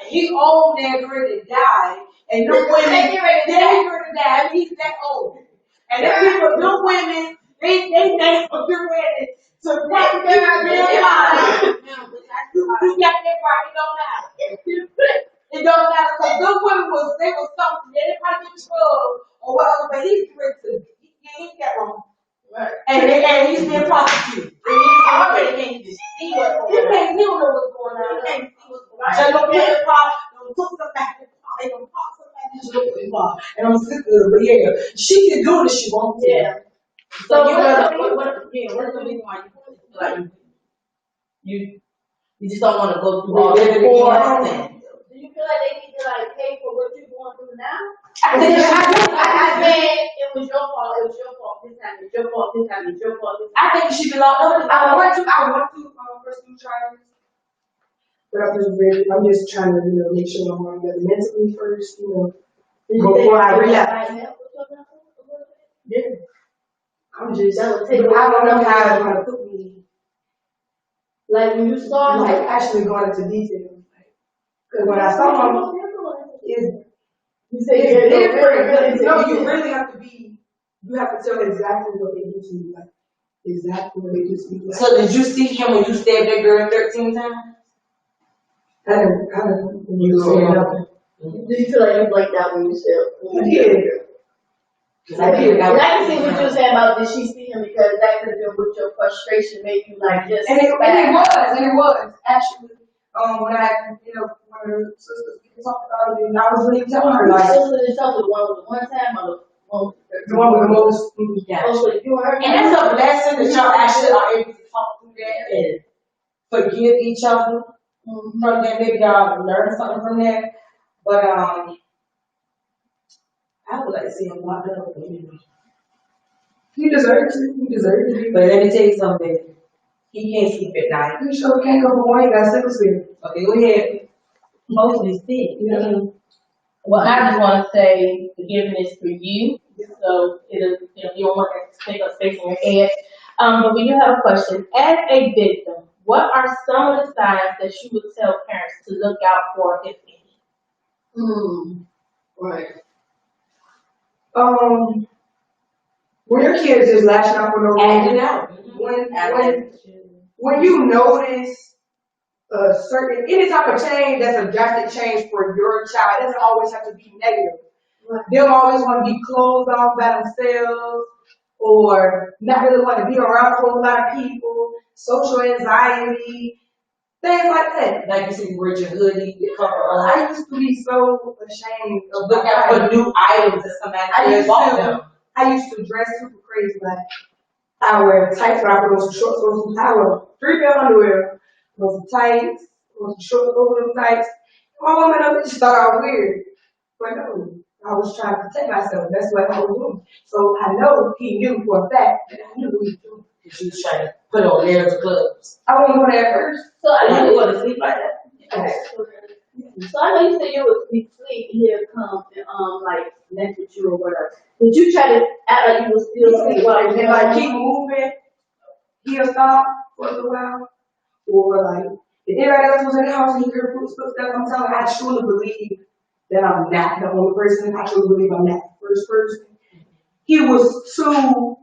he old that girl that died, and no women, they ain't ready to die. I mean, he's that old. And them people, no women, they for getting ready to prosecute Bill Cosby. You got that right. It don't matter. It don't matter because those women they was something. They didn't probably get drugs or whatever, but he's ready to. He ain't that wrong. Right. And he's being prosecuted. I already can't even see what's He going on. can't, he don't know what's going on. He can't see what's going on. So don't put the pop, don't put the back in the pop, they don't pop the back in the pop. And I'm sick of it, but yeah, she can do this, she won't. Yeah. So what's the reason why you feel like you just don't want to go through all that again? Do you feel like they need to pay for what you're going through now? I think I said it was your fault. It was your fault this time. It's your fault this time. It's your fault this time. I think you should be locked up. I want to pursue charges. But I'm just trying to, make sure I'm on the mentally first, before I relapse. Yeah. I'm just, I That would take don't know how it's gonna put me, Like when you saw actually going into detail. Because when I saw him, you say it's different. No, you you really have to you have to tell exactly what they do to you, exactly what they do to you. So did you see him when you stabbed that girl 13 times? I didn't, you say nothing. Do you feel like you blanked out when you said? I did. I did. And I can see what you're saying about did she see him because that could have been with your frustration made you just. And it was actually when I one of the sisters we talked about it and I was really telling her Your sister didn't talk with one time or the one with the most Also, you and her. And that's a blessing that y'all actually are able to talk through that and forgive each other from that. Maybe y'all learn something from that. But I would like to see him locked up. He deserves it. But let me tell you something. He can't sleep at night. He sure can't go for one. He got sickle cell. Okay, go ahead. Mostly sick. Yeah. Well, I just want to say forgiveness for you. So you don't want that to take up space in your head. But we do have a question. As a victim, what are some of the signs that you would tell parents to look out for, if any? Right. When your kids just lashing out for no Acting reason, out. when you notice a certain any type of change that's a drastic change for your child, it doesn't always have to be negative. Right. They'll always want to be closed off by themselves, or not really want to be around a whole lot of people, social anxiety, things like that. Like you said, you wear your hoodie, you cover up. I used to be so ashamed of Look out for new items that somebody bought them. I used to dress super crazy, like I wear tights, but I put on some shorts over some I wear 3-pair underwear, on some tights, on some shorts over them tights. My woman up just thought I was weird. But no, I was trying to protect myself. That's what I was doing. So I know he knew for a fact that I knew what he was doing. Cause you was trying to put on layers of clothes. I won't go there first. So I You know didn't want to sleep like that. So I know you said you would be asleep, he'd come and like mess with you or whatever. Did you try to act like you was still asleep while And you like keep moving, he'll stop for a little while. Or like, if anybody else was in the house and he heard footsteps, I'm telling you, I truly believe that I'm not the only person. I truly believe I'm not the first person. He was too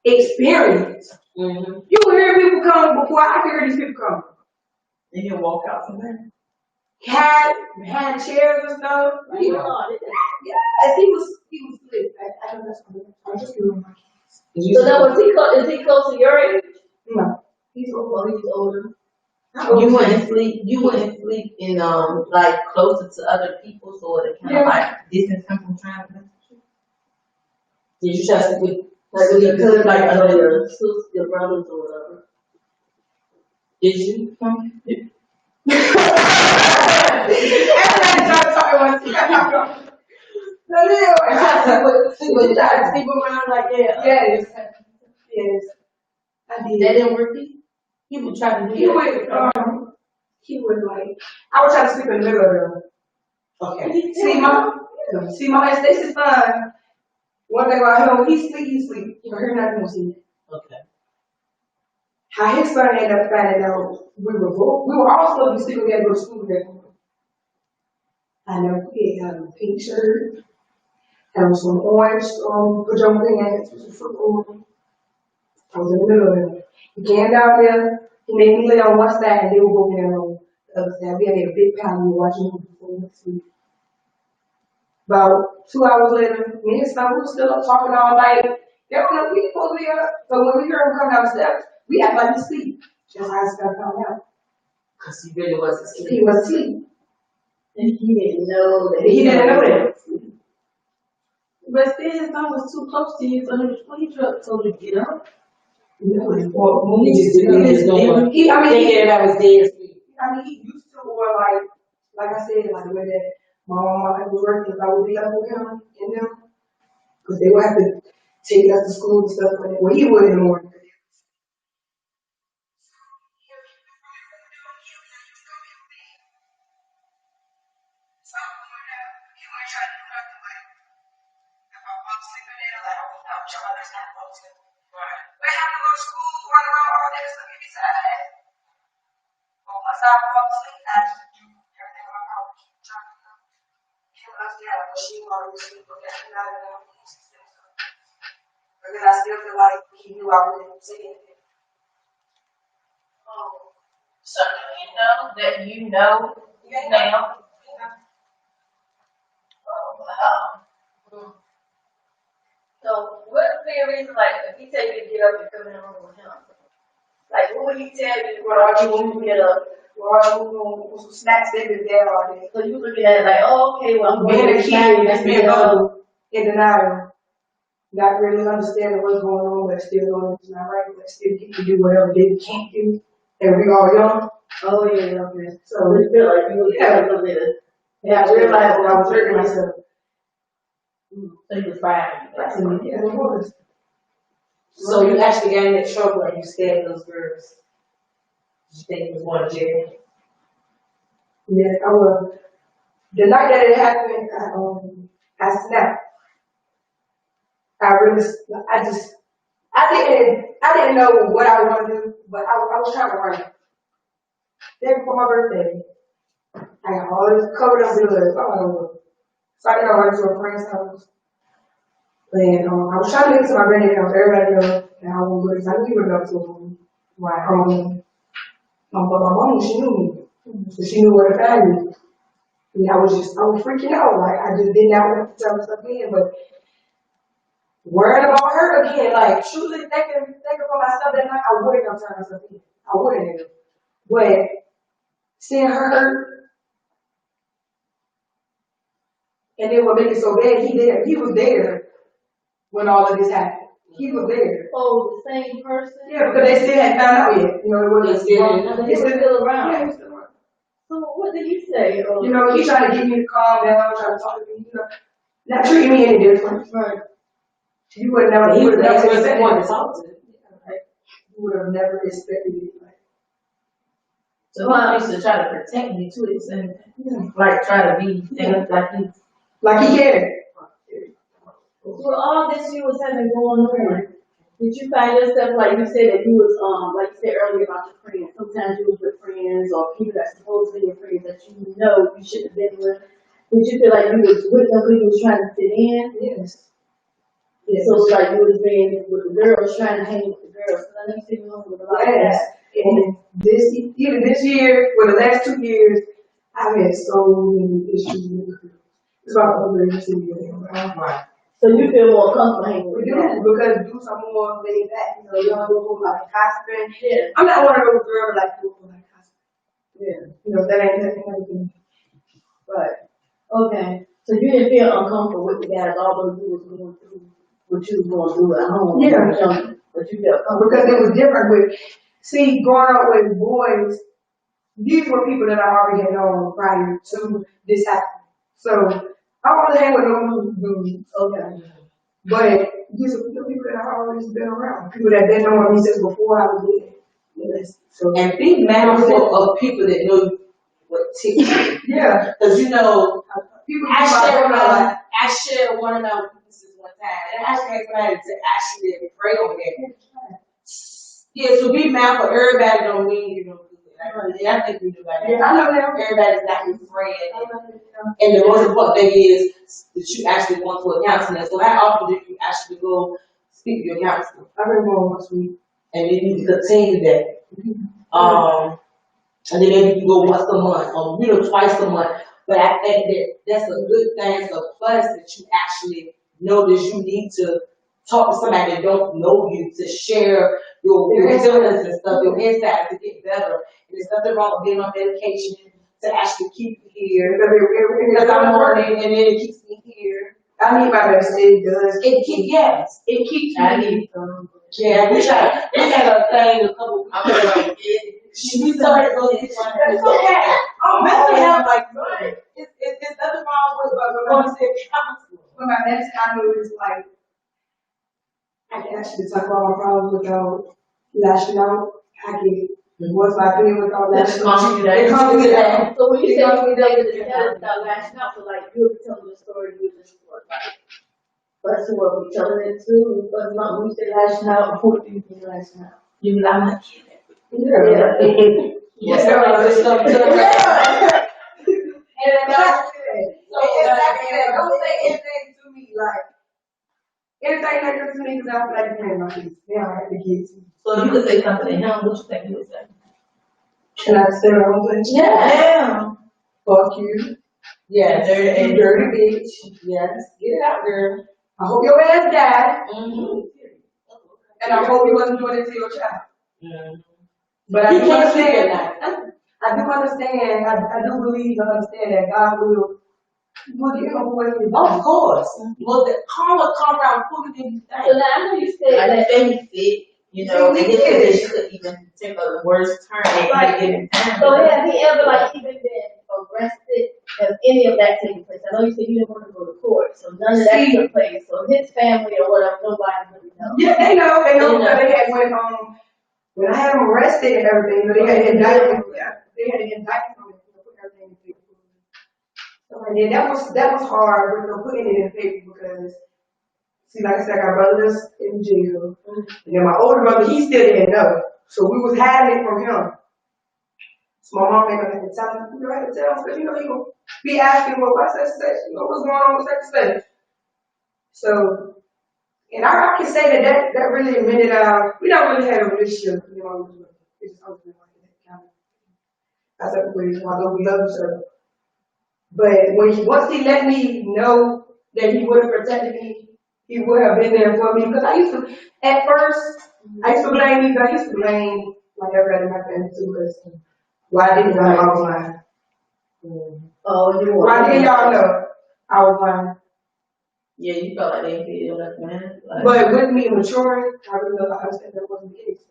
experienced. Mm-hmm. You would hear people come before I could hear these people come. And he'll walk out from there. Had chairs and stuff. Yes, Yes, he was lit. I don't know. I'm just doing my kids. so now is he close to your age? No. He's older. You wouldn't sleep in like closer to other people so it kind of like distance him from trying to mess with you. Did you try to sleep with Like like under your? your brothers or whatever. Did you? Everybody trying to talk about it. No, You try to sleep around like that? Yes. Yes. I did. That didn't work. People try to do that. He would like, I would try to sleep in the middle of them. Okay. See, my Stacy's fine. One thing about him, when he sleep. You know, he's not gonna sleep. Okay. How his son ended up finding out we were all supposed to be sleeping together, go to school together. I know he had a pink shirt, had some orange pajama pants, with some fruit on. I was in the middle of it. He came down there, he made me lay on one side, and they were both there on the other side. We had a big pile, we were watching him before we went to sleep. About 2 hours later, me and his son were still up talking all night. They don't know we supposed to be up, but when we heard him come down the steps, we act like we sleep. Just how I started found out. Because he really wasn't asleep. He was asleep. And he didn't know that. He didn't know that. But still, his son was too close to you, so he told you to get up. No, He just didn't know. he, I mean, Thinking that I was dead asleep. I mean, he used to wear like I said, like the way that my mom was working, I would be up with him and them, because they would have to take us to school and stuff like that. Well, he would in the morning. Because I still feel like he knew I wouldn't say anything. So do you know now? So what would be a reason, like, if he tell you to get up and come in the room with him? Like, what would he tell you when you get up? Well, some snacks they been there all day. So you looking at it like, oh, okay, well, I'm Being going a to kid, just being in denial, not really understanding what's going on, but still knowing it's not right, but still get to do whatever they can't do. And we all young. Oh, yeah, okay. So, You feel like you were yeah. a little bit. yeah, I realized that I was hurting myself. So he was fighting. Yeah, it was. So you actually got in trouble and you scared those girls. Did you think it was one of jail? Yeah, I was. The night that it happened, I snapped. I didn't know what I was going to do, but I was trying to write. Day before my birthday, I got all this covered up blood all over. So I think I went to a friend's house. And I was trying to get to my granddad's house, everybody knows, and I won't go, because I knew he would go to him. Right. But my mom, she knew me. So she knew where to find me. And I was freaking out. Like, I just did not want to tell her stuff in, but worrying about her again, like, truly thinking for myself that night, I wouldn't have turned myself in. I wouldn't have. But seeing her hurt, and then what made it so bad, he was there when all of this happened. He was there. Oh, the same person? Yeah, because they still hadn't found out yet. You know, it wasn't He was still around. Yeah, he was still around. So what did he say? You know, he tried to get me to calm down, trying to talk to me, you know, not treating me any different. Right. You wouldn't know. He was the never person said you wanted to talk to. would have never expected it. So he used to try to protect me too, at the same time. Like try to be Like he cared. Well, all this you was having going on, did you find yourself, like you said, that you was, like you said earlier about your friends, sometimes you was with friends or people that supposed to be your friends that you know you shouldn't have been with. Did you feel like you was with them because you was trying to fit in? Yes. So it's like you was being with the girls, trying to hang with the girls. So I know you see me home with a lot of Yes. that. And even this year, for the last 2 years, I've had so many issues with the girls. It's about over the Right. So you feel more comfortable hanging with We do, them? because do some more laid back, you don't go like husband. Yeah. I'm not one of those girls like go like husband. Yeah. That ain't nothing. Right. Okay. So you didn't feel uncomfortable with the guys, although you was going through what you was going through at home. Yeah. But you felt comfortable. Because it was different growing up with boys, these were people that I already had known prior to this happening. So I wasn't hang with no dudes. Okay. But these are the people that I've always been around. People that been knowing me since before I was there. Yes. So And be mindful of people that know what tick. yeah. Because People I shared one of my weaknesses one time, and I asked somebody to actually pray on that. Yeah, so be mindful. Everybody don't mean you don't do it. I think we do that. Yeah, I know that. Everybody's not your friend. And the most important thing is that you actually want to a counselor. So how often do you actually go speak to your counselor? I've been going once a week. And then you can continue that. And then maybe you go once a month or twice a month. But I think that's a good thing. It's a plus that you actually know that you need to talk to somebody that don't know you to share your feelings and stuff, your insight to get better. And there's nothing wrong with being on medication to actually keep you here. Because I'm learning and then it keeps me here. I need my best. It does. It keeps me. Yeah, we had a thing a couple weeks ago. We started to go get one. It's okay. Mental health, it's nothing wrong with going to see a counselor. When my next comment is like, I can actually talk about my problems without lashing out. I can voice my opinion without lashing out. It comes to that. So when you say you related to that without lashing out, so like you'll be telling the story, you just like, that's what we telling it to, but not when you say lashing out, who do you think lashing out? You be like, I'm not kidding. Yeah. Yes, there's stuff to Yeah. And Don't say anything to me like anything negative to me because I feel like you're my kids. They don't have the kids. So you could say something to him, what you think he would say? Can I say what I'm saying? Yeah. Fuck you. yes, You dirty bitch. yes, get it out, girl. I hope your ass died. Mm-hmm. And I hope you wasn't doing it to your child. Mm-hmm. But I You do can't sleep at understand. night. I do understand. I do believe and understand that God will get him away with it. Of course. Well, the karma come around quicker than you So think. now I know you said Like that. you say, he's sick, and his condition could even take a worse turn and might get in time. So has he ever like even been arrested? Has any of that taken place? I know you said you didn't want to go to court, so none of that took place. So his family or whatever, nobody really knows. Yeah, they know because they had when I had him arrested and everything, they had an indictment. They had an indictment on it, put everything in paper. So that was hard, putting it in paper because see, like I said, I got brothers in jail, and then my older brother, he still didn't know, so we was hiding it from him. So my mom ain't gonna have to tell him, you have to tell him, because he gonna be asking, well, what's that sex? What's going on with sex stuff? So, and I can say that really admitted we don't really have a relationship, it's just open like that kind of. That's a way although we love each other. But once he let me know that he would have protected me, he would have been there for me. Because at first, I used to blame you, but I used to blame like everybody in my family too, because why didn't y'all know I was lying? Oh, you were. Why didn't y'all know I was lying? Yeah, you felt like they did that, man. But with me maturing, I really understand that wasn't the case.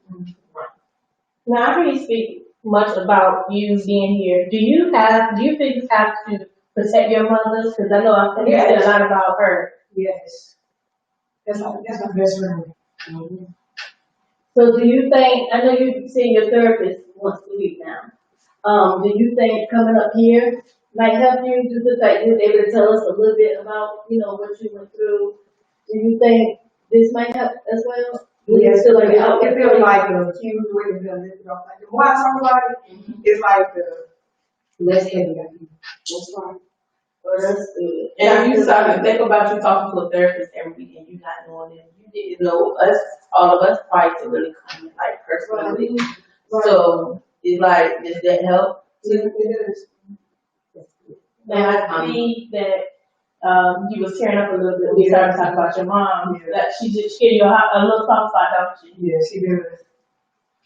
Now, I really speak much about you being here. Do you think you have to protect your mother? Because I know I think you said a lot about her. Yes. That's my best friend. Mm-hmm. So do you think, I know you see your therapist once a week now. Do you think coming up here might help you due to the fact you're able to tell us a little bit about, what you went through? Do you think this might help as well? Yes, So like, like, it feels like a huge weight has been lifted off. Like, the more I talk about it, it's like less heavy. That's right. oh, that's good. And you start to think about you talking to a therapist every week and you not knowing them. You didn't know us, all of us fight to really come in, like, personally. Right. So, it's like, does that help? It is. Now, I see that, you was tearing up a little bit. We started talking about your mom. Yeah. That she just gave you a little soft spot, don't she? Yeah, she does.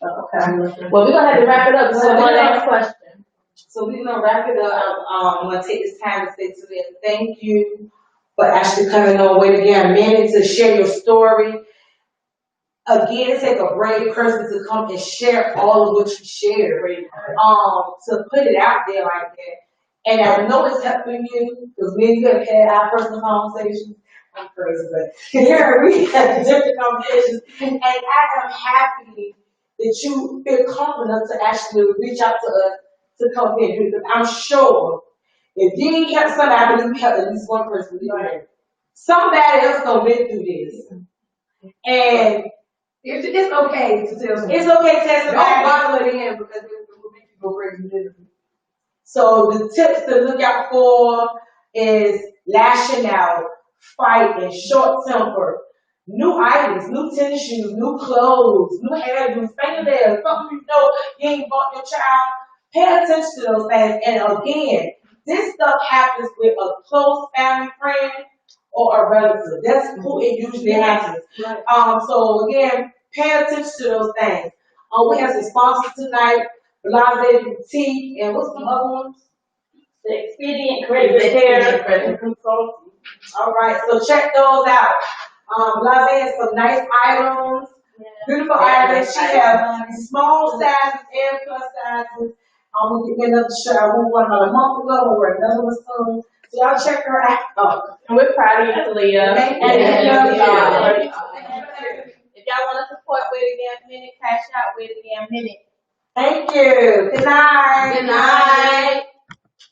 Oh, okay. Well, we're gonna have to wrap it up. So one last question. So we're gonna wrap it up. I'm gonna take this time to say to them, thank you for actually coming on Wait Again a minute to share your story. Again, it takes a brave person to come and share all of what you shared. To put it out there like that. And I know it's helping you, because me and you have had our personal conversations. I'm crazy, but here we have different conversations. And I am happy that you feel confident to actually reach out to us to come here. Because I'm sure if you ain't helped somebody, I believe you helped at least one person. Somebody else gonna been through this. And It's okay to tell somebody. it's okay to tell Don't somebody. bottle it in because it will make you go crazy. So the tips to look out for is lashing out, fighting, short temper, new items, new tennis shoes, new clothes, new hairdos, fingernails, something you know you ain't bought your child. Pay attention to those things. And again, this stuff happens with a close family friend or a relative. That's who it usually happens. So again, pay attention to those things. We have some sponsors tonight. Blase Boutique, and what's the other ones? The Expedient Credit Repair and Consulting. All right, so check those out. Blase has some nice items, beautiful items. She has small sizes and plus sizes. We get another shirt. We won about a month ago. We're another one soon. So y'all check her out. And we're proud of you, Leah. Thank you. If y'all want to support Wait Again Minute, cash out Wait Again Minute. Thank you. Good night. Good night.